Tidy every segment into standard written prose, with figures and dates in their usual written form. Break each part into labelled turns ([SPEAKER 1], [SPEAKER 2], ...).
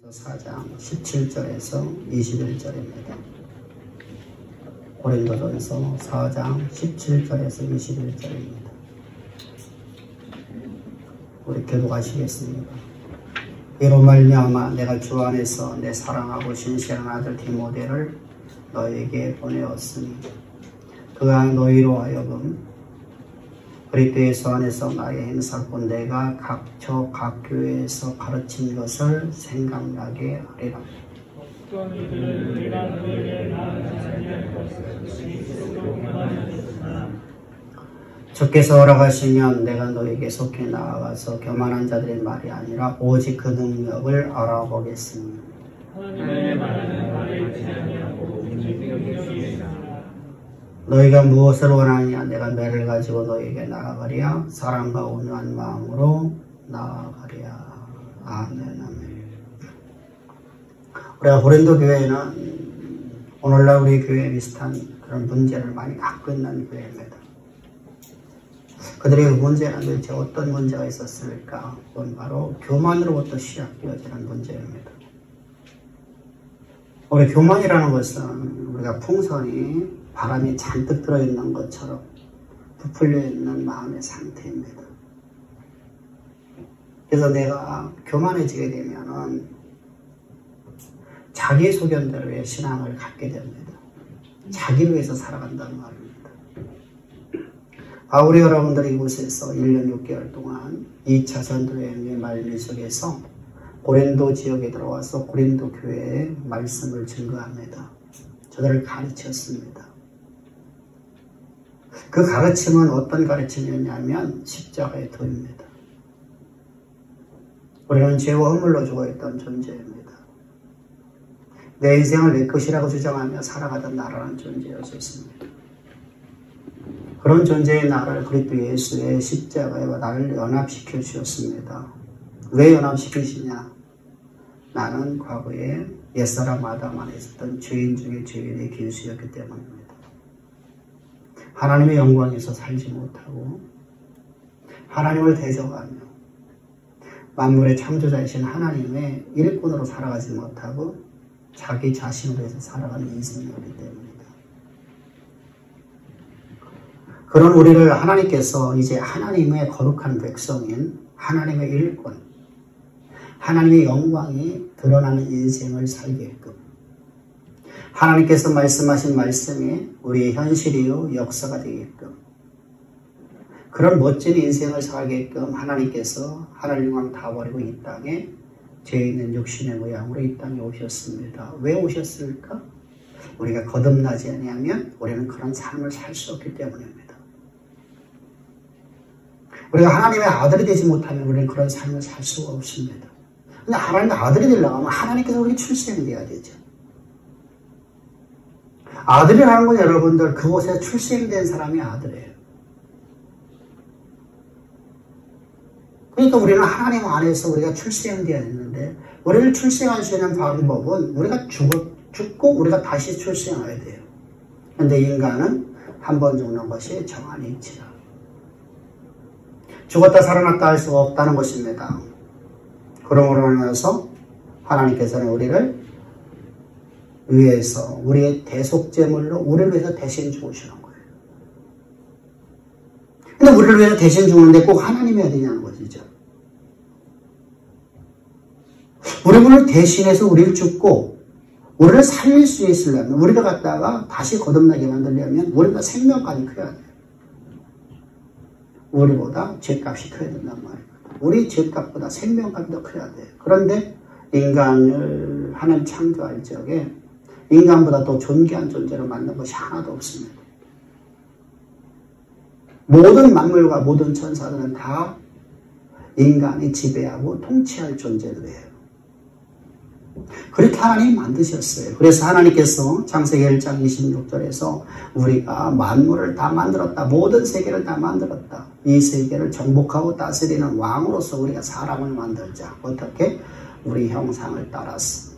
[SPEAKER 1] 4장 17절에서 21절입니다. 고린도전서 4장 17절에서 21절입니다. 우리 교독하시겠습니다. 이로 말미암아 내가 주 안에서 내 사랑하고 신실한 아들 디모데를 너에게 보내었으니 그가 너희로 하여금 그리스도 안에서 나의 행사고 내가 각 교회에서 가르친 것을 생각나게 하리라. 주께서 허락하시면 내가 너에게 속히 나아가서 교만한 자들의 말이 아니라 오직 그 능력을 알아보겠습니다. 너희가 무엇을 원하느냐? 내가 너를 가지고 너에게 나아가랴. 사랑과 온유한 마음으로 나아가랴. 아멘, 아멘. 우리가 고린도 교회는 오늘날 우리 교회에 비슷한 그런 문제를 많이 갖고 있는 교회입니다. 그들의 그 문제는 도대체 어떤 문제가 있었을까? 그건 바로 교만으로부터 시작되어지는 문제입니다. 우리 교만이라는 것은 우리가 풍선이 바람이 잔뜩 들어있는 것처럼 부풀려 있는 마음의 상태입니다. 그래서 내가 교만해지게 되면은 자기 소견대로의 신앙을 갖게 됩니다. 자기를 위해서 살아간다는 말입니다. 바울이 여러분들이 이곳에서 1년 6개월 동안 2차 전도여행의 말미 속에서 고린도 지역에 들어와서 고린도 교회의 말씀을 증거합니다. 저들을 가르쳤습니다. 그 가르침은 어떤 가르침이었냐면 십자가의 도입니다. 우리는 죄와 허물로 죽어있던 존재입니다. 내 인생을 내 것이라고 주장하며 살아가던 나라는 존재였었습니다. 그런 존재의 나를 그리스도 예수의 십자가에와 나를 연합시켜 주셨습니다. 왜 연합시키시냐? 나는 과거에 옛사람 아담 안에 있었던 죄인 중에 죄인의 길수였기 때문입니다. 하나님의 영광에서 살지 못하고 하나님을 대적하며 만물의 창조자이신 하나님의 일꾼으로 살아가지 못하고 자기 자신으로 해서 살아가는 인생이었기 때문입니다. 그런 우리를 하나님께서 이제 하나님의 거룩한 백성인 하나님의 일꾼, 하나님의 영광이 드러나는 인생을 살게끔 하나님께서 말씀하신 말씀이 우리의 현실이요 역사가 되게끔 그런 멋진 인생을 살게끔 하나님께서 하늘 영광 다 버리고 이 땅에 죄 있는 육신의 모양으로 이 땅에 오셨습니다. 왜 오셨을까? 우리가 거듭나지 않으면 우리는 그런 삶을 살 수 없기 때문입니다. 우리가 하나님의 아들이 되지 못하면 우리는 그런 삶을 살 수가 없습니다. 근데 하나님의 아들이 되려고 하면 하나님께서 우리 출생돼야 되죠. 아들이라는 건 여러분들 그곳에 출생된 사람이 아들이에요. 그러니까 우리는 하나님 안에서 우리가 출생되어야 되는데 우리를 출생할 수 있는 방법은 우리가 죽고 우리가 다시 출생해야 돼요. 그런데 인간은 한 번 죽는 것이 정한 이치라. 죽었다 살아났다 할 수가 없다는 것입니다. 그러므로 인해서 하나님께서는 우리를 위해서 우리의 대속제물로 우리를 위해서 대신 죽으시는 거예요. 근데 우리를 위해서 대신 죽는데 꼭 하나님이 해야 되냐는 것이죠. 우리를 대신해서 우리를 죽고 우리를 살릴 수 있으려면 우리를 갖다가 다시 거듭나게 만들려면 우리가 생명까지 커야 돼요. 우리보다 죄값이 커야 된단 말입니다. 우리 죄값보다 생명값이 더 커야 돼요. 그런데 인간을 하나님 창조할 적에 인간보다 더 존귀한 존재로 만든 것이 하나도 없습니다. 모든 만물과 모든 천사들은 다 인간이 지배하고 통치할 존재들이에요. 그렇게 하나님이 만드셨어요. 그래서 하나님께서 창세기 1장 26절에서 우리가 만물을 다 만들었다. 모든 세계를 다 만들었다. 이 세계를 정복하고 다스리는 왕으로서 우리가 사람을 만들자. 어떻게? 우리 형상을 따라서.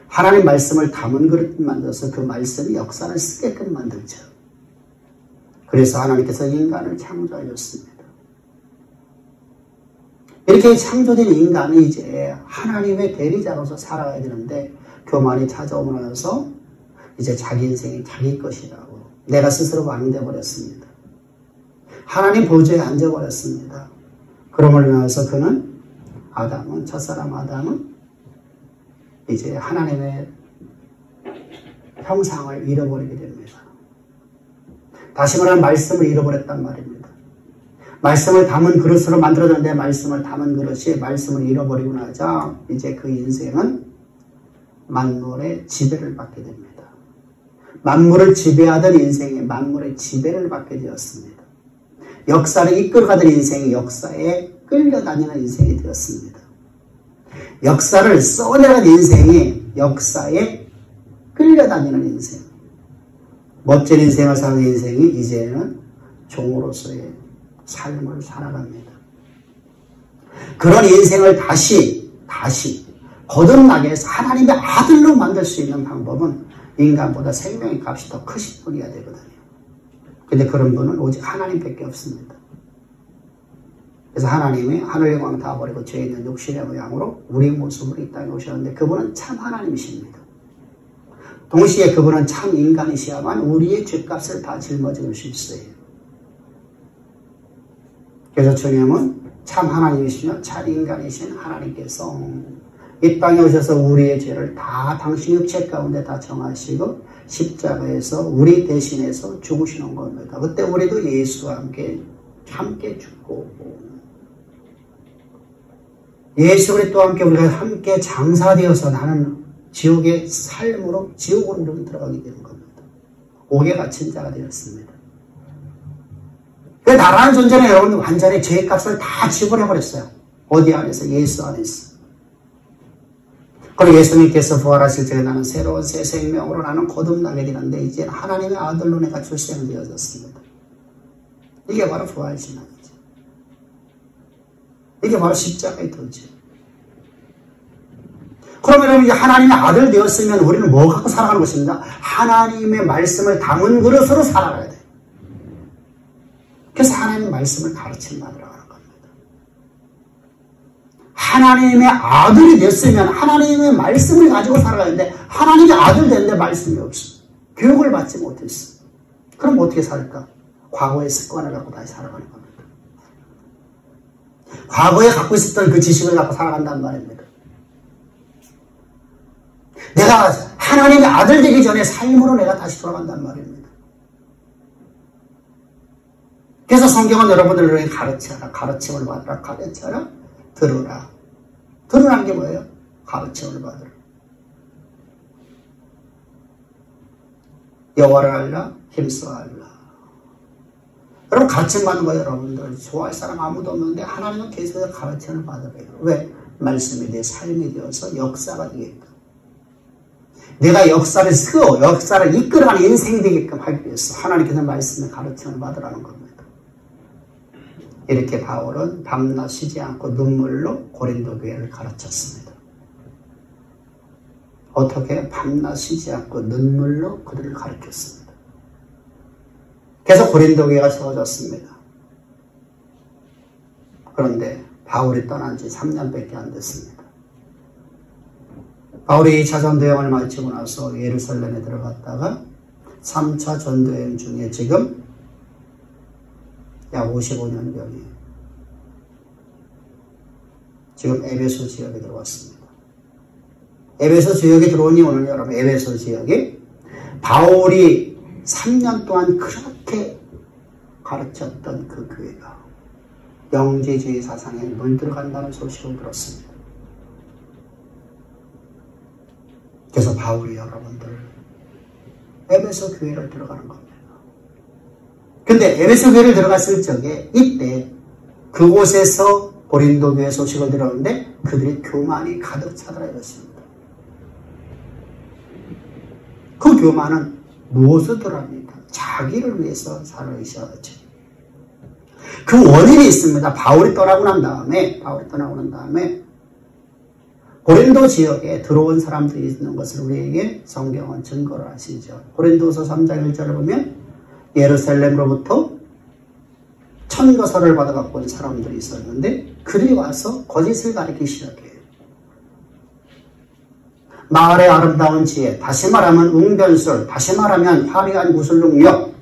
[SPEAKER 1] 하나님 말씀을 담은 그릇 만들어서 그 말씀이 역사를 쓰게끔 만들죠. 그래서 하나님께서 인간을 창조하셨습니다. 이렇게 창조된 인간은 이제 하나님의 대리자로서 살아가야 되는데 교만이 찾아오면서 이제 자기 인생이 자기 것이라고 내가 스스로 왕이 되어버렸습니다. 하나님 보좌에 앉아버렸습니다. 그럼을 인해서 그는 첫사람 아담은 이제 하나님의 형상을 잃어버리게 됩니다. 다시 말하면 말씀을 잃어버렸단 말입니다. 말씀을 담은 그릇으로 만들어졌는데 말씀을 담은 그릇이 말씀을 잃어버리고 나자 이제 그 인생은 만물의 지배를 받게 됩니다. 만물을 지배하던 인생이 만물의 지배를 받게 되었습니다. 역사를 이끌어가던 인생이 역사에 끌려다니는 인생이 되었습니다. 역사를 써내는 인생이 역사에 끌려다니는 인생. 멋진 인생을 사는 인생이 이제는 종으로서의 삶을 살아갑니다. 그런 인생을 다시 거듭나게 해서 하나님의 아들로 만들 수 있는 방법은 인간보다 생명의 값이 더 크신 분이어야 되거든요. 근데 그런 분은 오직 하나님밖에 없습니다. 그래서 하나님이 하늘 영광 다 버리고 죄 있는 육신의 모양으로 우리 모습으로 이 땅에 오셨는데 그분은 참 하나님이십니다. 동시에 그분은 참 인간이시야만 우리의 죄값을 다 짊어지실 수 있어요. 그래서 주님은 참 하나님이시며 참 인간이신 하나님께서 이 땅에 오셔서 우리의 죄를 다 당신 육체 가운데 다 정하시고 십자가에서 우리 대신해서 죽으시는 겁니다. 그때 우리도 예수와 함께 죽고 예수 그리스도와 함께 우리가 함께 장사되어서 나는 지옥의 삶으로 지옥으로 우리는 들어가게 되는 겁니다. 옥에 갇힌 자가 되었습니다. 그 나라는 존재는 여러분 완전히 죄의 값을 다 지불해버렸어요. 어디 안에서? 예수 안에서. 그리고 예수님께서 부활하실 때 나는 새로운 새 생명으로 나는 거듭나게 되는데 이제 하나님의 아들로 내가 출생되어졌습니다. 이게 바로 부활신앙이죠. 이게 바로 십자가의 도죠. 그러면 여러분 하나님의 아들 되었으면 우리는 뭐 갖고 살아가는 것입니다. 하나님의 말씀을 담은 그릇으로 살아가야 돼요. 그래서 하나님의 말씀을 가르치는 마누라가 하는 겁니다. 하나님의 아들이 됐으면 하나님의 말씀을 가지고 살아가는데 하나님의 아들 됐는데 말씀이 없어. 교육을 받지 못했어. 그럼 어떻게 살까? 과거의 습관을 갖고 다시 살아가는 겁니다. 과거에 갖고 있었던 그 지식을 갖고 살아간단 말입니다. 내가 하나님의 아들 되기 전에 삶으로 내가 다시 돌아간단 말입니다. 그래서 성경은 여러분들에게 가르쳐라. 가르침을 받으라. 가르쳐라. 들으라. 들으라는 게 뭐예요? 가르침을 받으라. 여호와를 알라. 힘써 알라. 여러분 가르침 받는 거예요. 여러분들 좋아할 사람 아무도 없는데 하나님은 계속해서 가르침을 받으래요. 왜? 말씀이 내 삶이 되어서 역사가 되게끔. 내가 역사를 이끌어가는 인생이 되게끔 하기 위해서 하나님께서 말씀의 가르침을 받으라는 겁니다. 이렇게 바울은 밤낮 쉬지 않고 눈물로 고린도 교회를 가르쳤습니다. 어떻게? 밤낮 쉬지 않고 눈물로 그들을 가르쳤습니다. 그래서 고린도 교회가 세워졌습니다. 그런데 바울이 떠난 지 3년밖에 안 됐습니다. 바울이 2차 전도여행을 마치고 나서 예루살렘에 들어갔다가 3차 전도여행 중에 지금 약 55년경에 지금 에베소 지역에 들어왔습니다. 에베소 지역에 들어온 이유는 여러분 에베소 지역에 바울이 3년 동안 그렇게 가르쳤던 그 교회가 영지주의 사상에 물들어간다는 소식을 들었습니다. 그래서 바울이 여러분들 에베소 교회를 들어가는 겁니다. 근데 에베소 교회를 들어갔을 적에 이때 그곳에서 고린도 교회 소식을 들었는데 그들이 교만이 가득 차더라 이것입니다. 그 교만은 무엇을 들합니까? 자기를 위해서 살아계셔야죠. 그 원인이 있습니다. 바울이 떠나고 난 다음에 고린도 지역에 들어온 사람들이 있는 것을 우리에게 성경은 증거를 하시죠. 고린도서 3장 1절을 보면 예루살렘으로부터 천거설을 받아갖고 온 사람들이 있었는데 그들이 와서 거짓을 가리키기 시작해요. 마을의 아름다운 지혜, 다시 말하면 웅변술, 다시 말하면 화려한 구술 능력을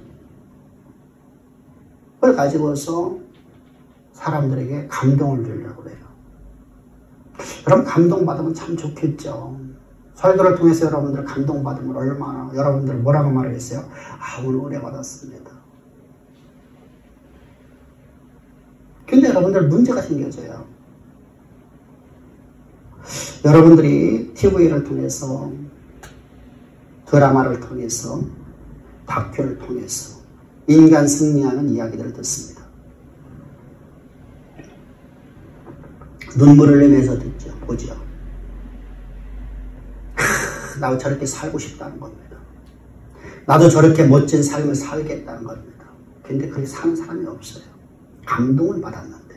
[SPEAKER 1] 가지고서 사람들에게 감동을 주려고 해요. 그럼 감동받으면 참 좋겠죠. 설교를 통해서 여러분들 감동받으면 얼마나, 여러분들 뭐라고 말하겠어요? 아, 오늘 은혜 받았습니다. 근데 여러분들 문제가 생겨져요. 여러분들이 TV를 통해서, 드라마를 통해서, 다큐를 통해서 인간 승리하는 이야기들을 듣습니다. 눈물을 흘리면서 듣죠. 보죠. 나도 저렇게 살고 싶다는 겁니다. 나도 저렇게 멋진 삶을 살겠다는 겁니다. 근데 그렇게 사는 사람이 없어요. 감동을 받았는데.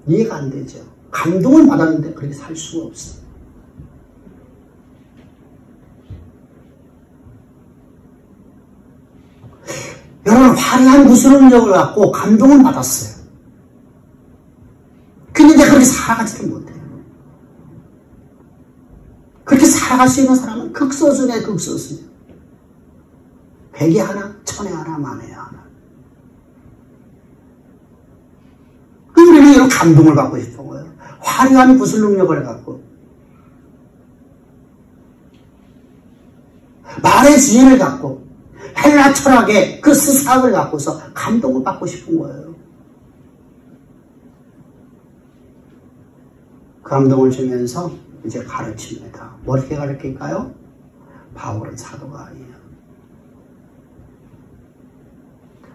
[SPEAKER 1] 이해가 안 되죠. 감동을 받았는데 그렇게 살 수가 없어요. 여러분, 화려한 구술 능력을 갖고 감동을 받았어요. 근데 그렇게 살아가지를 못해요. 그렇게 살아갈 수 있는 사람은 극소수네, 극소수예요. 100에 하나, 1000에 하나, 만에 하나. 우리는 이런 감동을 받고 싶은 거예요. 화려한 구술 능력을 갖고. 말의 지혜를 갖고. 헬라 철학의 그 수사학을 갖고서 감동을 받고 싶은 거예요. 그 감동을 주면서 이제 가르칩니다. 뭐 어떻게 가르칠까요? 바울은 사도가 아니에요.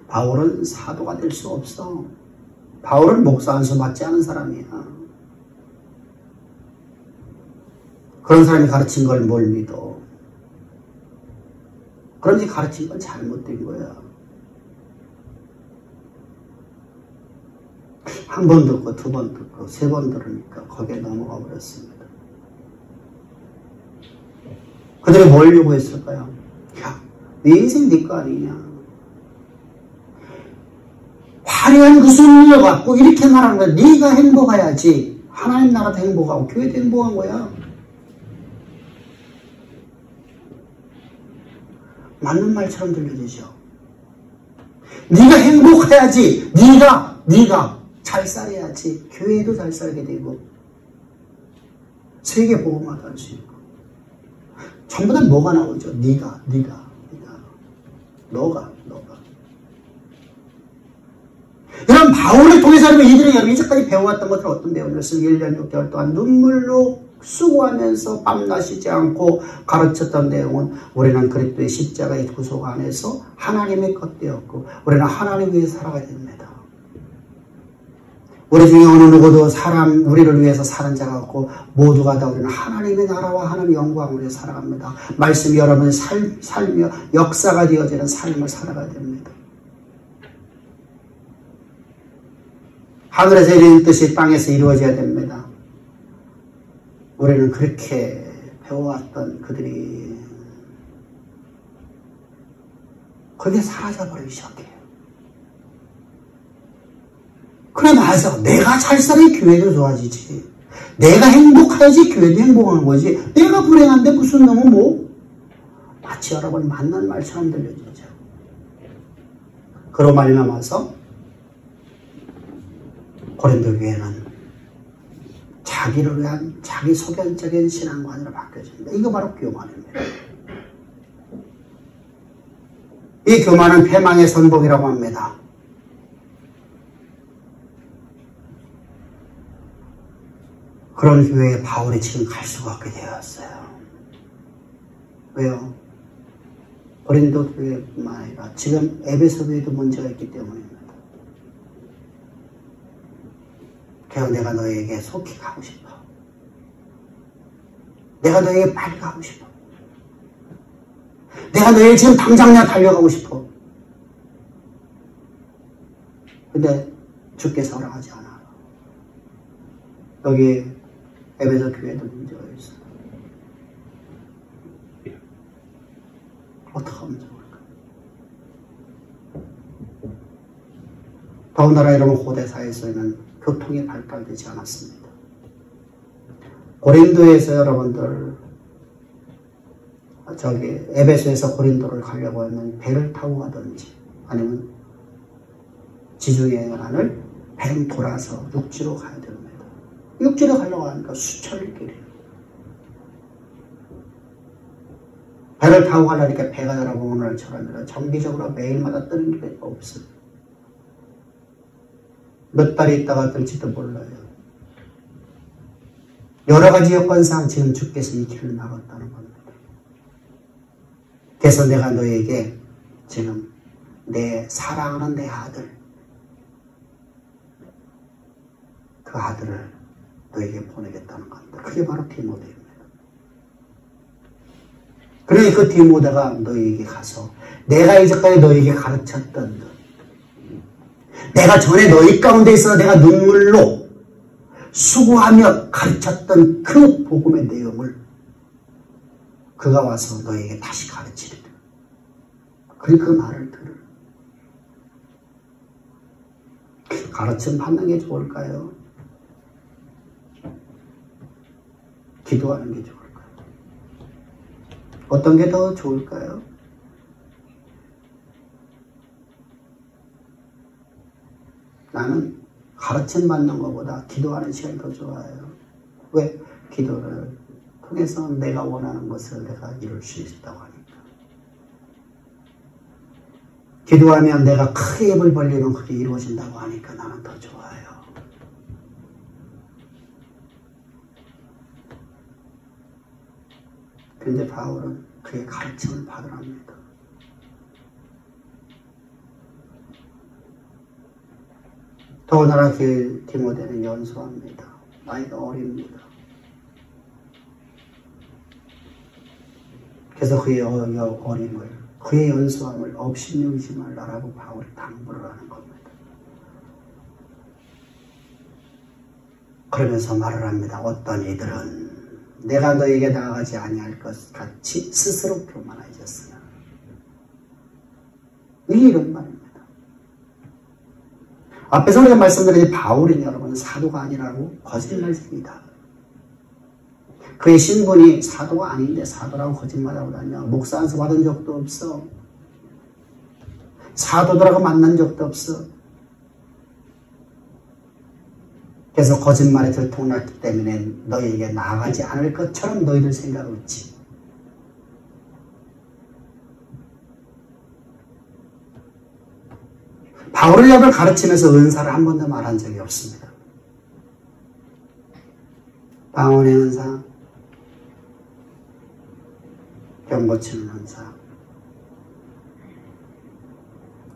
[SPEAKER 1] 바울은 사도가 될 수 없어. 바울은 목사 안수 받지 않은 사람이야. 그런 사람이 가르친 걸 뭘 믿어. 그런지 가르친 건 잘못된 거야. 한 번 듣고, 두 번 듣고, 세 번 들으니까 거기에 넘어가 버렸습니다. 그들이 뭘 요구했을까요? 야, 네 인생 네 거 아니냐. 화려한 그 순리를 갖고 이렇게 말하는 거야. 네가 행복해야지. 하나님 나라도 행복하고 교회도 행복한 거야. 맞는 말처럼 들려지죠. 네가 행복해야지. 네가 잘 살아야지. 교회도 잘 살게 되고 세계 복음화도 할 수 있고. 전부 다 뭐가 나오죠? 네가 너가. 여러분, 바울을 통해서 이들이 이제까지 배워왔던 것을 어떤 배우였어요? 1년 6개월 동안 눈물로 수고하면서 밤낮 쉬지 않고 가르쳤던 내용은 우리는 그리스도의 십자가의 구속 안에서 하나님의 것 되었고 우리는 하나님 위해 살아가야 됩니다. 우리 중에 어느 누구도 우리를 위해서 사는 자가 없고 모두가 다 우리는 하나님의 나라와 하나님의 영광을 위해 살아갑니다. 말씀이 여러분의 삶이며 역사가 되어지는 삶을 살아가야 됩니다. 하늘에서 이루어진 뜻이 땅에서 이루어져야 됩니다. 우리는 그렇게 배워왔던 그들이 거기에 사라져버리기 시작해요. 그래, 맞아. 내가 잘 살아야 교회도 좋아지지. 내가 행복해야지 교회도 행복한 거지. 내가 불행한데 무슨 놈은 마치 여러분 만난 말처럼 들려지죠. 그로 말미암아서 고린도 교회는 자기를 위한 자기 소견적인 신앙관으로 바뀌어집니다. 이거 바로 교만입니다. 이 교만은 패망의 선복이라고 합니다. 그런 교회에 바울이 지금 갈 수가 없게 되었어요. 왜요? 고린도 교회뿐만 아니라 지금 에베소 교회도 문제가 있기 때문입니다. 그래서 내가 너에게 속히 가고 싶어. 내가 너에게 빨리 가고 싶어. 내가 너에게 지금 당장 달려가고 싶어. 근데 주께서 허락하지 않아. 여기 에베소 교회도 문제가 있어. 어떻게 하면 좋을까? 더군다나 여러분 고대사에서는 교통이 발달되지 않았습니다. 고린도에서 여러분들 에베소에서 고린도를 가려고 하면 배를 타고 가든지 아니면 지중해안을 배 돌아서 육지로 가야 됩니다. 육지로 가려고 하니까 수천리 길이에요. 배를 타고 가려니까 배가 여러분 오늘처럼 정기적으로 매일마다 뜨는 게 없어요. 몇 달이 있다가 뜰지도 몰라요. 여러 가지 여건상 지금 주께서 이 길을 막았다는 겁니다. 그래서 내가 너에게 지금 내 사랑하는 내 아들, 그 아들을 너에게 보내겠다는 겁니다. 그게 바로 디모데입니다. 그러니 그 디모데가 너에게 가서 내가 이제까지 너에게 가르쳤던 것, 내가 전에 너희 가운데 있어 내가 눈물로 수고하며 가르쳤던 그 복음의 내용을 그가 와서 너에게 다시 가르치리라. 그 말을 들을. 가르침 받는 게 좋을까요? 기도하는 게 좋을까요? 어떤 게 더 좋을까요? 나는 가르침 받는 것보다 기도하는 시간이 더 좋아요. 왜? 기도를 통해서 내가 원하는 것을 내가 이룰 수 있다고 하니까. 기도하면 내가 크게 입을 벌리면 그게 이루어진다고 하니까 나는 더 좋아요. 그런데 바울은 그의 가르침을 받으랍니다. 더군다나 그 디모데는 연소합니다. 나이가 어립니다. 그래서 그의 어림을, 그의 연소함을 업신여기지 말라라고 바울이 당부를 하는 겁니다. 그러면서 말을 합니다. 어떤 이들은 내가 너에게 나아가지 아니할 것 같이 스스로 교만해졌으나. 이게 이런 말입니다. 앞에서 우리가 말씀드린 바울은 여러분 사도가 아니라고 거짓말입니다. 그의 신분이 사도가 아닌데 사도라고 거짓말하고 다녀. 목사 안수 받은 적도 없어. 사도들하고 만난 적도 없어. 그래서 거짓말에 들통났기 때문에 너희에게 나아가지 않을 것처럼 너희들 생각을 했지. 바울을 여러분 가르치면서 은사를 한 번도 말한 적이 없습니다. 방언의 은사, 병 고치는 은사,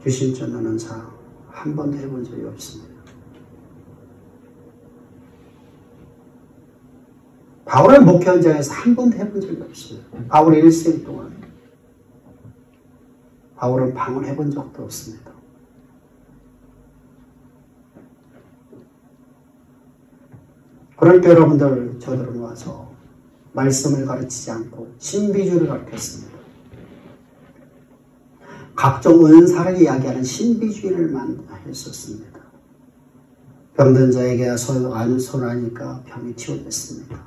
[SPEAKER 1] 귀신 쫓는 은사 한 번도 해본 적이 없습니다. 바울은 목회 현장에서 한 번도 해본 적이 없어요. 바울의 일생 동안 바울은 방언해본 적도 없습니다. 그럴 때 여러분들 저들은 와서 말씀을 가르치지 않고 신비주의를 가르쳤습니다. 각종 은사를 이야기하는 신비주의를 했었습니다. 병든 자에게 손하니까 병이 치유됐습니다.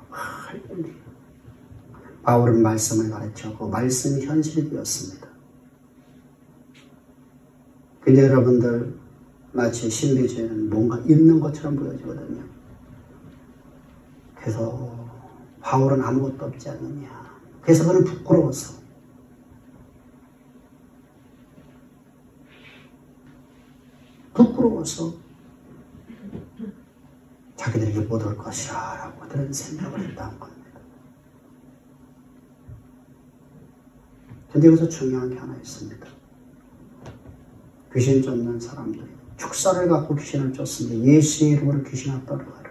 [SPEAKER 1] 바울은 말씀을 가르쳤고 말씀이 현실이 되었습니다. 근데 여러분들 마치 신비주의는 뭔가 있는 것처럼 보여지거든요. 그래서 바울은 아무것도 없지 않느냐. 그래서 그는 부끄러워서 자기들에게 못 올 것이라 라고 그런 생각을 했다는 겁니다. 근데 여기서 중요한 게 하나 있습니다. 귀신 쫓는 사람들, 축사를 갖고 귀신을 쫓습니다. 예수의 이름으로 귀신아 떠나가라.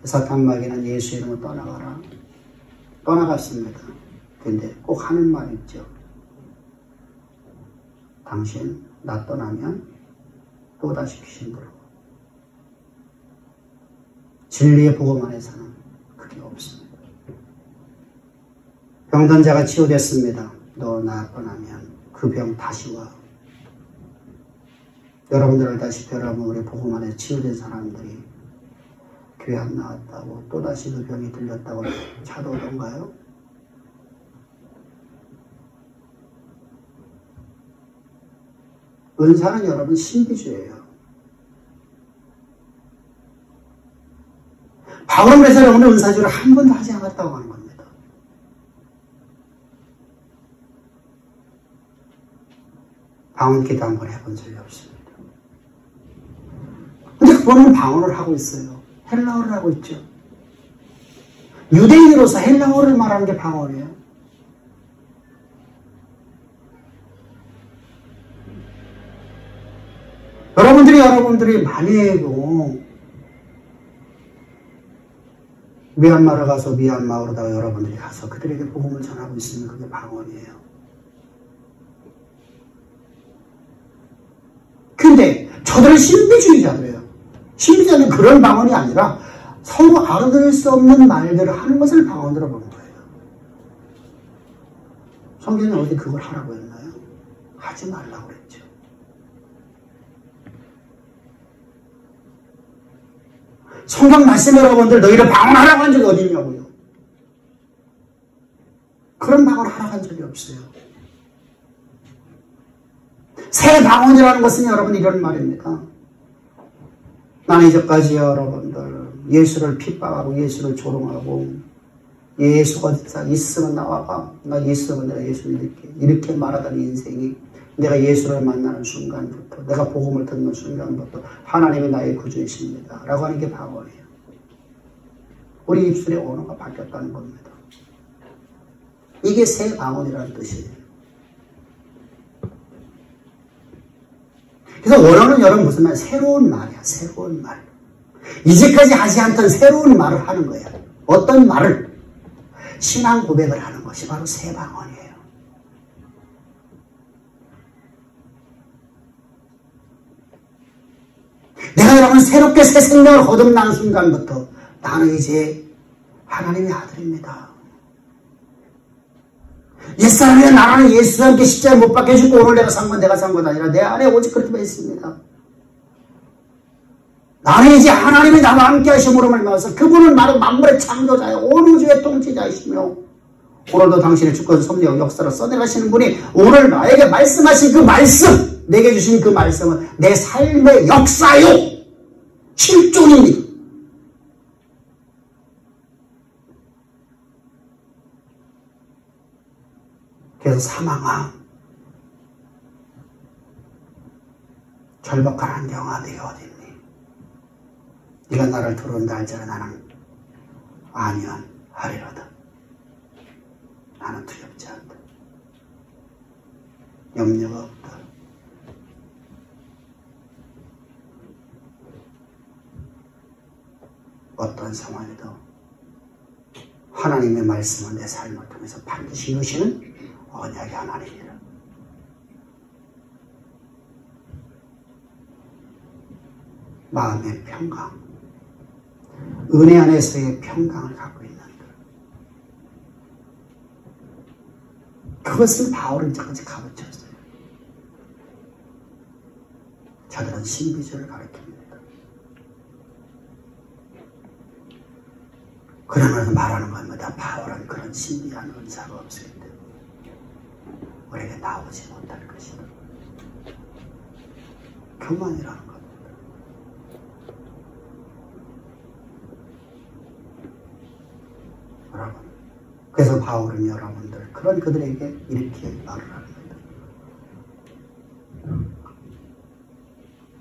[SPEAKER 1] 사탄 마귀는 예수의 이름으로 떠나가라. 떠나갔습니다. 근데 꼭 하는 말 있죠. 당신 나 떠나면 또다시 귀신 들어오고. 진리의 복음 안에서는 그게 없습니다. 병든 자가 치유됐습니다. 너 나 떠나면 그 병 다시 와. 여러분들 알다시피 여러분 우리 복음 안에 치유된 사람들이 교회 안 나왔다고 또다시 그 병이 들렸다고 찾아오던가요? 은사는 여러분 신비주의예요. 바울은 그래서 여러분의 은사주를 한 번도 하지 않았다고 하는 겁니다. 방언 기도 한 번 해본 적이 없습니다. 근데 그분은 방언을 하고 있어요. 헬라어를 하고 있죠. 유대인으로서 헬라어를 말하는 게 방언이에요. 여러분들이 만약에도 미얀마를 가서 미얀마로다가 여러분들이 가서 그들에게 복음을 전하고 있으면 그게 방언이에요. 근데 저들은 신비주의자들이에요. 신비주의자는 그런 방언이 아니라 서로 알아들을 수 없는 말들을 하는 것을 방언으로 보는 거예요. 성경에 어디 그걸 하라고 했나요? 하지 말라고 그랬죠. 성경 말씀 여러분들 너희를 방언하라고 한 적이 어디 있냐고요. 그런 방언을 하라고 한 적이 없어요. 새 방언이라는 것은 여러분 이런 말입니다. 나는 이제까지 여러분들 예수를 핍박하고 예수를 조롱하고 예수가 어디서 있으면 나와봐. 나 예수가 내가 예수를 믿게. 이렇게 말하던 인생이 내가 예수를 만나는 순간부터 내가 복음을 듣는 순간부터 하나님이 나의 구주이십니다. 라고 하는 게 방언이에요. 우리 입술의 언어가 바뀌었다는 겁니다. 이게 새 방언이라는 뜻이에요. 그래서 원어는 여러분 무슨 말? 새로운 말이야. 새로운 말. 이제까지 하지 않던 새로운 말을 하는 거예요. 어떤 말을? 신앙 고백을 하는 것이 바로 새 방언이에요. 내가 여러분 새롭게 새 생명을 거듭나는 순간부터 나는 이제 하나님의 아들입니다. 옛사람이 나라는 예수와 함께 십자가에 못 박혀 죽고 오늘 내가 산 건 내가 산 것 아니라 내 안에 오직 그렇게 있습니다. 나는 이제 하나님이 나와 함께 하심으로 말미암아서 그분은 나를 만물의 창조자요 온 우주의 통치자이시며 오늘도 당신의 주권 섭리와 역사로 써내가시는 분이 오늘 나에게 말씀하신 그 말씀, 내게 주신 그 말씀은 내 삶의 역사요 실존입니다. 그래서 사망아 절박한 한경아 네가 어딨니? 네가 나를 들어온다 할지라 나는 아니면 하리로다. 나는 두렵지 않다. 염려가 없다. 어떤 상황에도 하나님의 말씀은 내 삶을 통해서 반드시 이루시는 언약의 하나님이라. 마음의 평강, 은혜 안에서의 평강을 갖고 있는 그것을 바울은 이제까지 가르쳤어요. 저들은 신비주의를 가르칩니다. 그러면서 말하는 겁니다. 바울은 그런 신비한 은사가 없기 때문에 우리에게 나오지 못할 것이다. 교만이라는 겁니다. 여러분, 그래서 바울은 여러분들 그런 그들에게 이렇게 말을 합니다.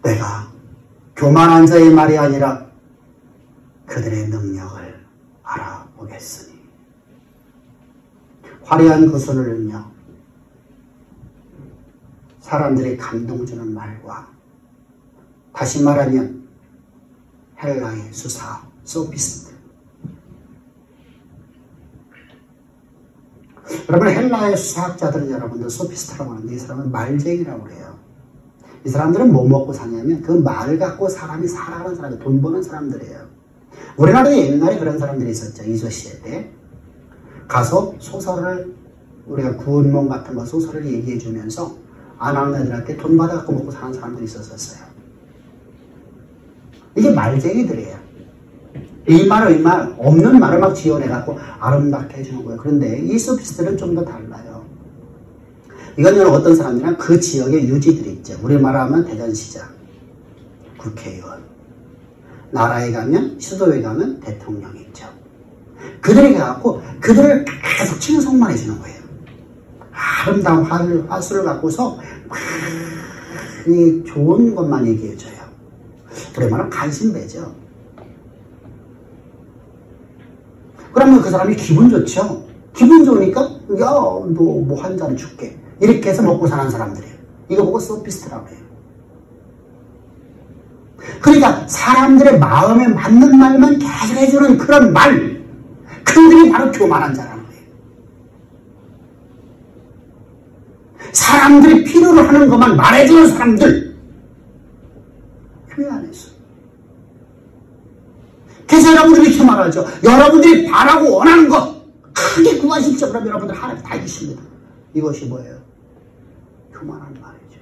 [SPEAKER 1] 내가 교만한 자의 말이 아니라 그들의 능력을 알아보겠으니 화려한 그 손을 들며 사람들이 감동주는 말과 다시 말하면 헬라의 수사 소피스트. 여러분 헬라의 수사학자들은 여러분들 소피스트라고 하는데 이 사람은 말쟁이라고 그래요. 이 사람들은 뭐 먹고 사냐면 그 말을 갖고 사람이 살아가는 사람이 돈 버는 사람들이에요. 우리나라에 옛날에 그런 사람들이 있었죠. 이조시에 때 가서 소설을 우리가 구운몽 같은 거 소설을 얘기해 주면서 안 하는 애들한테 돈 받아갖고 먹고 사는 사람들이 있었어요. 이게 말쟁이들이에요. 일말 없는 말을 막 지어내갖고 아름답게 해주는 거예요. 그런데 이 소피스트는 좀 더 달라요. 이건 어떤 사람들이나 그 지역의 유지들이 있죠. 우리말하면 대전시장, 국회의원, 나라에 가면, 수도에 가면 대통령이 있죠. 그들이 가갖고 그들을 계속 칭송만 해주는 거예요. 아름다운 화술을 갖고서 이 좋은 것만 얘기해줘요. 우리말은 간신배죠. 그러면 그 사람이 기분 좋죠. 기분 좋으니까 야, 너 뭐 한 잔 줄게. 이렇게 해서 먹고 사는 사람들이에요. 이거 보고 소피스트라고 해요. 그러니까 사람들의 마음에 맞는 말만 계속 해주는 그런 말, 그들이 바로 교만한 자라는 거예요. 사람들이 필요로 하는 것만 말해주는 사람들, 교회 안에서. 그래서 여러분들이 이렇게 말하죠. 여러분들이 바라고 원하는 것 크게 구하십시오. 그럼 여러분들 하나님 다 해주십니다. 이것이 뭐예요? 교만한 말이죠.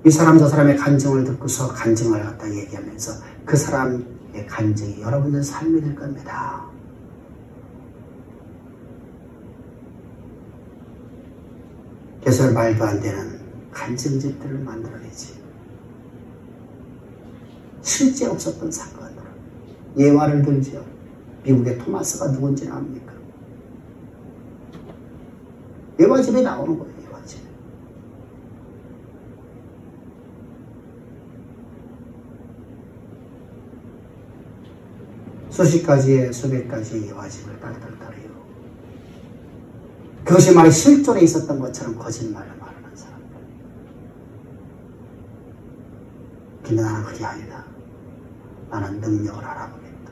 [SPEAKER 1] 이 사람 저 사람의 간증을 듣고서 간증을 갖다 얘기하면서 그 사람의 간증이 여러분들 삶이 될 겁니다. 그래서 말도 안 되는 간증집들을 만들어내지. 실제 없었던 사건으로 예화를 들죠. 미국의 토마스가 누군지는 압니까? 예화집에 나오는 거예요. 예화집. 수십 가지의 수백 가지의 예화집을 딸딸딸해요. 그것이 말이 실존에 있었던 것처럼 거짓말을 말하는 사람들. 근데 나는 그게 아니다. 나는 능력을 알아보겠다.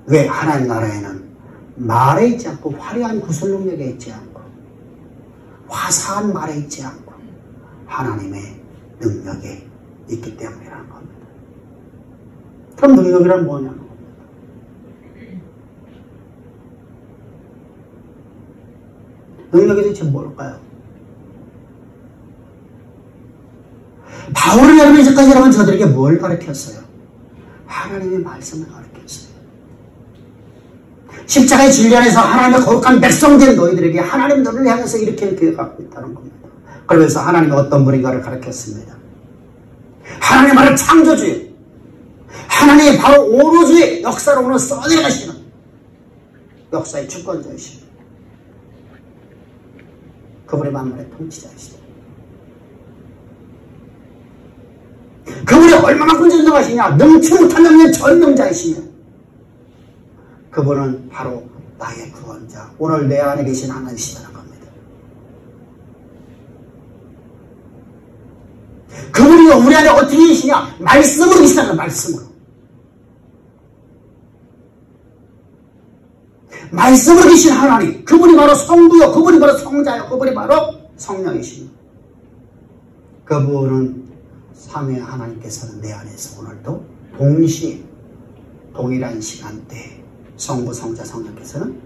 [SPEAKER 1] 왜? 하나님 나라에는 말에 있지 않고 화려한 구술 능력에 있지 않고 화사한 말에 있지 않고 하나님의 능력이 있기 때문이라는 겁니다. 그럼 능력이란 뭐냐는 겁니다. 능력이 대체 뭘까요? 바울은 여러분 이제까지 여러분 저들에게 뭘 가르쳤어요? 하나님의 말씀을 가르쳤어요. 십자가의 진리 안에서 하나님의 거룩한 백성된 너희들에게 하나님 너를 향해서 이렇게 갖고 있다는 겁니다. 그러면서 하나님의 어떤 분인가를 가르쳤습니다. 하나님의 말을 창조주예요. 하나님이 바로 오로지 역사로 오늘 써내가시는 역사의 주권자이십니다. 그분의 만물의 통치자이시다. 그분이 얼마만큼 전능하시냐? 능치 못한 능력 전능자이시며 그분은 바로 나의 구원자, 오늘 내 안에 계신 하나님이시라는 겁니다. 그분이 우리 안에 어떻게 계시냐? 말씀으로 계시다는 말씀으로. 말씀으로 계신 하나님, 그분이 바로 성부요, 그분이 바로 성자요, 그분이 바로 성령이십니다. 그분은 삼위 하나님께서는 내 안에서 오늘도 동시에 동일한 시간대에 성부, 성자, 성령께서는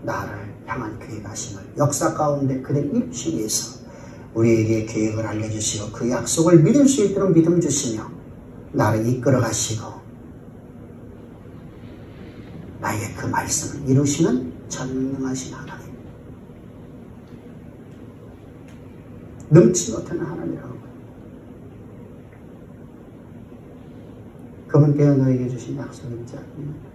[SPEAKER 1] 나를 향한 계획하심을 역사 가운데 그들 이루시기 위해서 우리에게 계획을 알려주시고 그 약속을 믿을 수 있도록 믿음 주시며 나를 이끌어 가시고 나의 그 말씀을 이루시는 전능하신 하나님, 능치 못하는 하나님이라고 합니다. 그분께서 너에게 주신 약속이지 않습니까?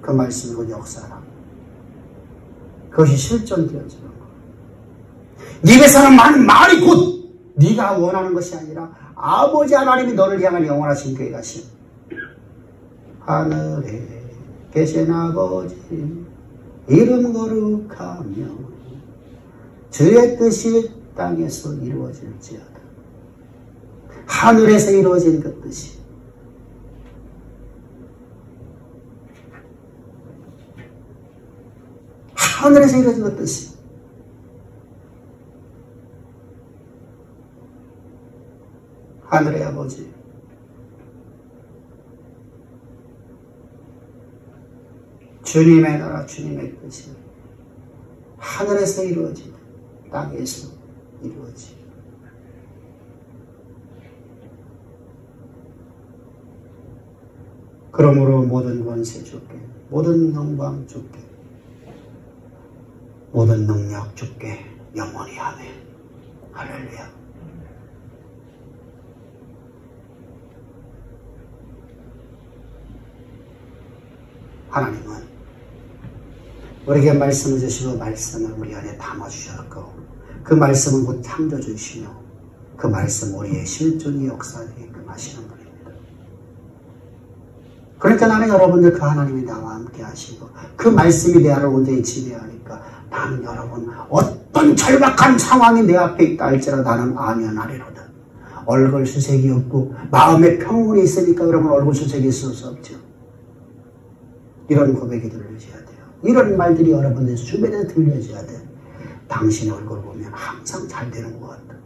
[SPEAKER 1] 그 말씀이고 역사라. 그것이 실존되어지는 것. 네게서는 말이 곧 네가 원하는 것이 아니라 아버지 하나님이 너를 향한 영원하신 계획하심. 하늘에 계신 아버지 이름 거룩하며 주의 뜻이 땅에서 이루어질지어다. 하늘에서 이루어진 그 뜻이 하늘에서 이루어진 그 뜻이 하늘의 아버지 주님의 나라, 주님의 뜻이 하늘에서 이루어지고 땅에서 이루어지고 그러므로 모든 권세 주께, 모든 영광 주께, 모든 능력 주께 영원히 아멘. 할렐루야. 하나님은 우리에게 말씀을 주시고 말씀을 우리 안에 담아주셨고 그 말씀은 곧 창조주시며 그 말씀 우리의 실존이 역사되게끔 하시는 분입니다. 그러니까 나는 여러분들 그 하나님이 나와 함께 하시고 그 말씀이 내 안을 온전히 지배하니까 나는 여러분 어떤 절박한 상황이 내 앞에 있다 할지라도 나는 아면하리로다. 얼굴 수색이 없고 마음에 평온이 있으니까 여러분 얼굴 수색이 있을 수 없죠. 이런 고백이 들려져야 돼요. 이런 말들이 여러분들 주변에 들려져야 돼. 당신의 얼굴 보면 항상 잘 되는 것 같다.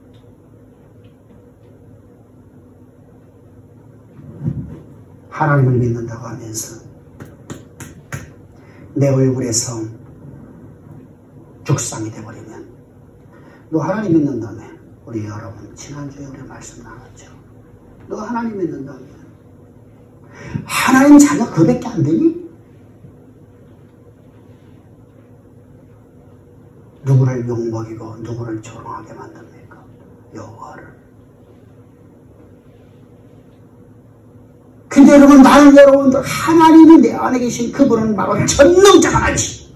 [SPEAKER 1] 하나님을 믿는다고 하면서 내 얼굴에서 죽상이 되어버리면 너 하나님 믿는다며. 우리 여러분 지난주에 우리 말씀 나눴죠. 너 하나님 믿는다며. 하나님 자녀 그밖에 안 되니? 누구를 욕먹이고 누구를 조롱하게 만듭니까? 여호와를. 근데 여러분 나는 여러분들 하나님이 내 안에 계신 그분은 바로 전능자가나지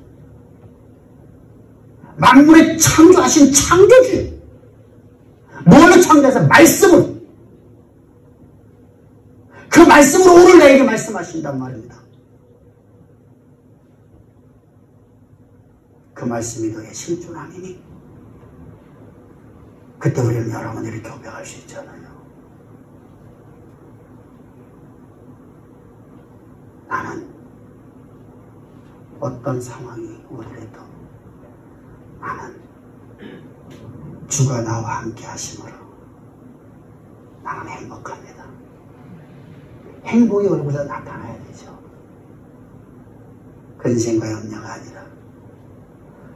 [SPEAKER 1] 만물의 창조하신 창조주. 뭘로 창조해서? 말씀을. 그 말씀으로 오늘 나에게 말씀하신단 말입니다. 그 말씀이 너의 실존 아니니? 그때 우리는 여러분들이 고백할 수 있잖아요. 나는 어떤 상황이 오더라도 나는 주가 나와 함께 하심으로 나는 행복합니다. 행복이 얼굴에 나타나야 되죠. 근심과 염려가 아니라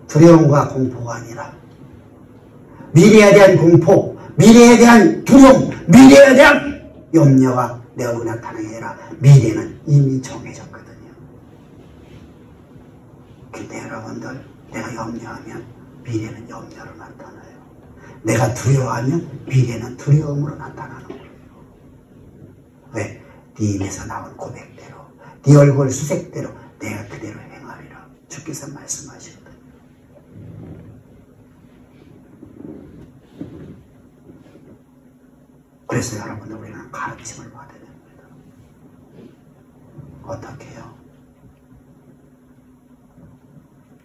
[SPEAKER 1] 두려움과 공포가 아니라 미래에 대한 공포, 미래에 대한 두려움, 미래에 대한 염려가 내 얼굴에 나타나게 아니라 미래는 이미 정해졌거든요. 근데 여러분들 내가 염려하면 미래는 염려로 나타나요. 내가 두려워하면 미래는 두려움으로 나타나는 거예요. 왜? 네 입에서 나온 고백대로 네 얼굴 수색대로 내가 그대로 행하리라 주께서 말씀하시거든요. 그래서 여러분들 우리는 가르침을 받아야 됩니다. 어떻게 해요?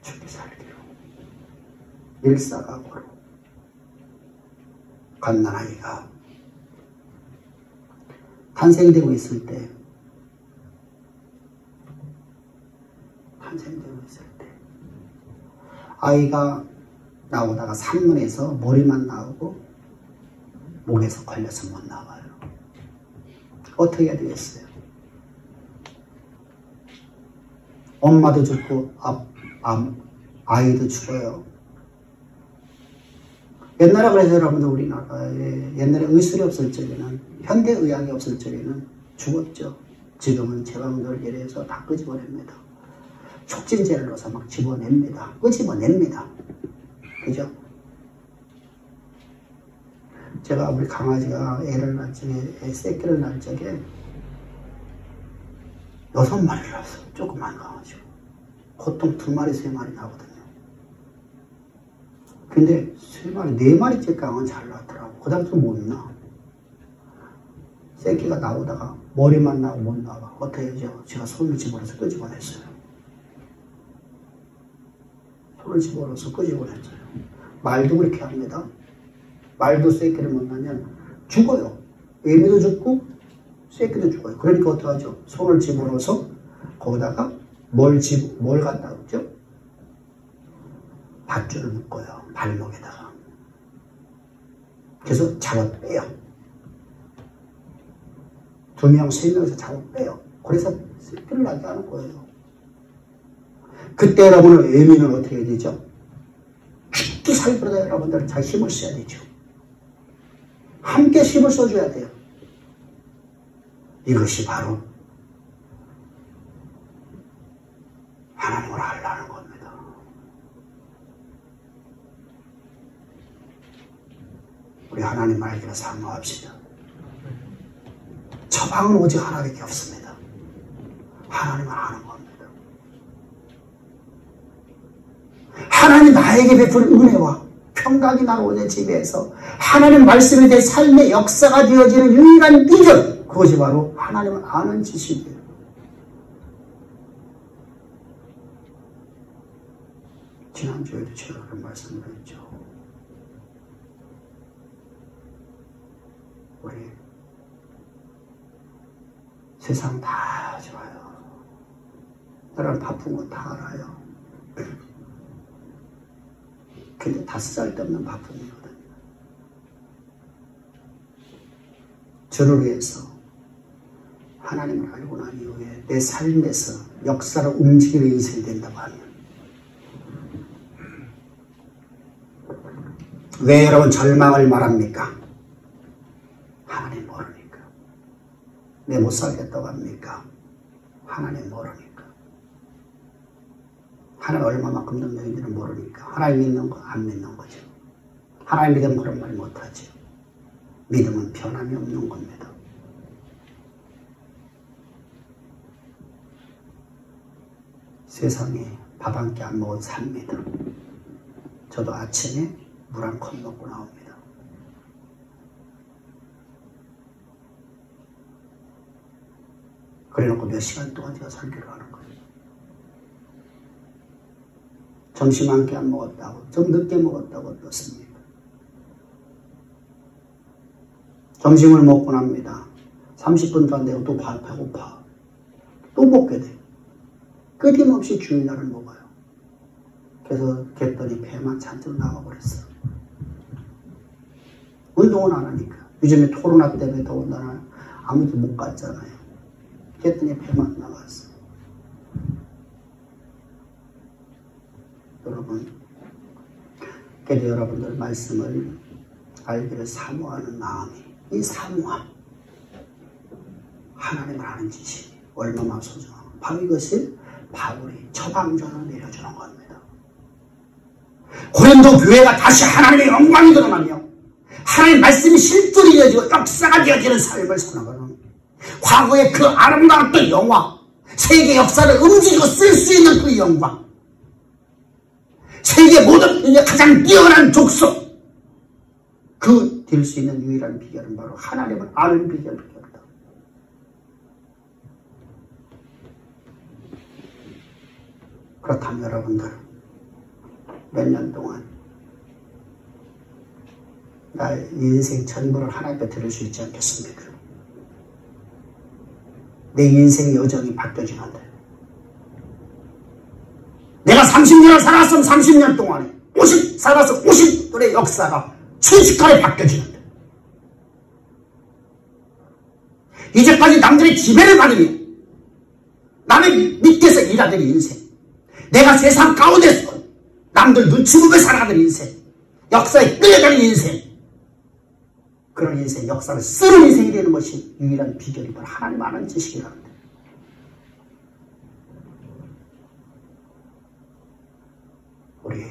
[SPEAKER 1] 죽기 살기로 일사각오로 갓난아이가 탄생되고 있을 때 아이가 나오다가 산문에서 머리만 나오고 목에서 걸려서 못 나와요. 어떻게 해야 되겠어요? 엄마도 죽고 아이도 죽어요. 옛날에 그래서 여러분들 우리나라에 옛날에 의술이 없을 적에는 현대의학이 없을 적에는 죽었죠. 지금은 제왕들 예래서 다 끄집어냅니다. 촉진제를 넣어서 막 집어냅니다. 끄집어냅니다. 그죠? 제가 우리 강아지가 애를 낳을 적에 새끼를 낳을 적에 6마리를 낳았어. 조그만 강아지고. 보통 2마리, 3마리 나거든요. 근데 3마리, 4마리째 강은 잘 낳더라고. 그 다음부터 못 낳아. 새끼가 나오다가 머리만 나오고 못 나와. 어떻게 해야죠? 제가 손을 집어넣어서 끄집어냈어요. 손을 집어넣어서 끄집어냈어요. 말도 그렇게 합니다. 말도 새끼를 못 낳으면 죽어요. 애미도 죽고 새끼도 죽어요. 그러니까 어떡하죠? 손을 집어넣어서 거기다가 뭘 갖다 놨죠? 밧줄을 묶어요. 발목에다가. 그래서 잡아 빼요. 2명, 3명에서 잡아 빼요. 그래서 새끼를 낳게 하는 거예요. 그때 여러분의 의미는 어떻게 되죠? 깊게 살보다 여러분들은 잘 힘을 써야 되죠. 함께 힘을 써줘야 돼요. 이것이 바로 하나님을 알라는 겁니다. 우리 하나님 알기를 사모합시다. 처방은 오직 하나밖에 없습니다. 하나님을 아는 겁니다. 하나님 나에게 베푸는 은혜와 평강이 나로 오는 집에서 하나님 말씀에 대해 삶의 역사가 되어지는 유일한 비결, 그것이 바로 하나님을 아는 지식이에요. 지난주에도 제가 그런 말씀을 했죠. 우리 세상 다 좋아요. 나랑 바쁜 거 다 알아요. 근데 다 쓸데없는 바쁨이거든요. 저를 위해서 하나님을 알고 난 이후에 내 삶에서 역사를 움직이는 인생이 된다고 하면 왜 여러분 절망을 말합니까? 하나님 모르니까. 내 못 살겠다고 합니까? 하나님 모르니까. 하나님 얼마만큼 능력인지는 모르니까. 하나님 믿는 거 안 믿는 거죠. 하나님 믿으면 그런 말 못하죠. 믿음은 변함이 없는 겁니다. 세상에 밥 한 끼 안 먹은 삽니다. 저도 아침에 물 한 컵 먹고 나옵니다. 그래놓고 몇 시간 동안 제가 설교를 하는 거예요. 점심 한 끼 안 먹었다고, 좀 늦게 먹었다고 어떻습니까? 점심을 먹고 납니다. 30분도 안 되고 또 배고파. 또 먹게 돼요. 끊임없이 주일날을 먹어요. 그래서 겠더니 배만 잔뜩 나와버렸어. 운동은 안 하니까. 요즘에 코로나 때문에 더군다나 아무도 못 갔잖아요. 깼더니 배만 나갔어. 여러분, 그래도 여러분들 말씀을 알기를 사모하는 마음이, 이 사모함, 하나님을 아는 지식이 얼마나 소중하고, 바로 이것을 바울이 처방전을 내려주는 겁니다. 고린도 교회가 다시 하나님의 영광이 드러나며 하나님 말씀이 실존이 되어지고 역사가 되어지는 삶을 살아가는, 과거의 그 아름다웠던 영화, 세계 역사를 움직이고 쓸 수 있는 그 영광, 세계 모든 분야에 가장 뛰어난 족속, 그 될 수 있는 유일한 비결은 바로 하나님을 아는 비결입니다. 그렇다면 여러분들 몇 년 동안 나의 인생 전부를 하나님께 드릴 수 있지 않겠습니까? 내 인생 여정이 바뀌어지는데, 내가 30년을 살았으면 30년 동안에 50년의 역사가 순식간에 바뀌어지는데, 이제까지 남들의 지배를 받으며 남의 밑에서 일하던 인생, 내가 세상 가운데서 남들 눈치 보며 살아가는 인생, 역사에 끌려가는 인생, 그런 인생, 역사를 쓰는 인생이 되는 것이 유일한 비결이 바로 하나님 아는 지식이라는데, 우리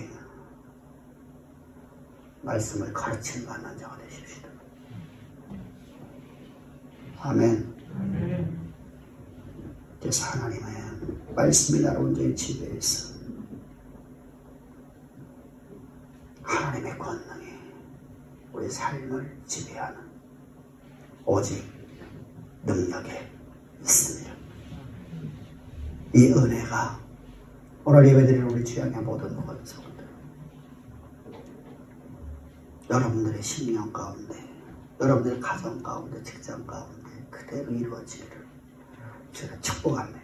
[SPEAKER 1] 말씀을 가르치는 받는 자가 되십시다. 아멘. 그래서 하나님의 말씀이 나로 저희 집에서 하나님의 권능이 우리 삶을 지배하는 오직 능력에 있습니다. 이 은혜가 오늘 예배드리는 우리 주양의 모든 모든 성도들, 여러분들의 심령 가운데, 여러분들의 가정 가운데, 직장 가운데 그대로 이루어지기를 주를 축복합니다.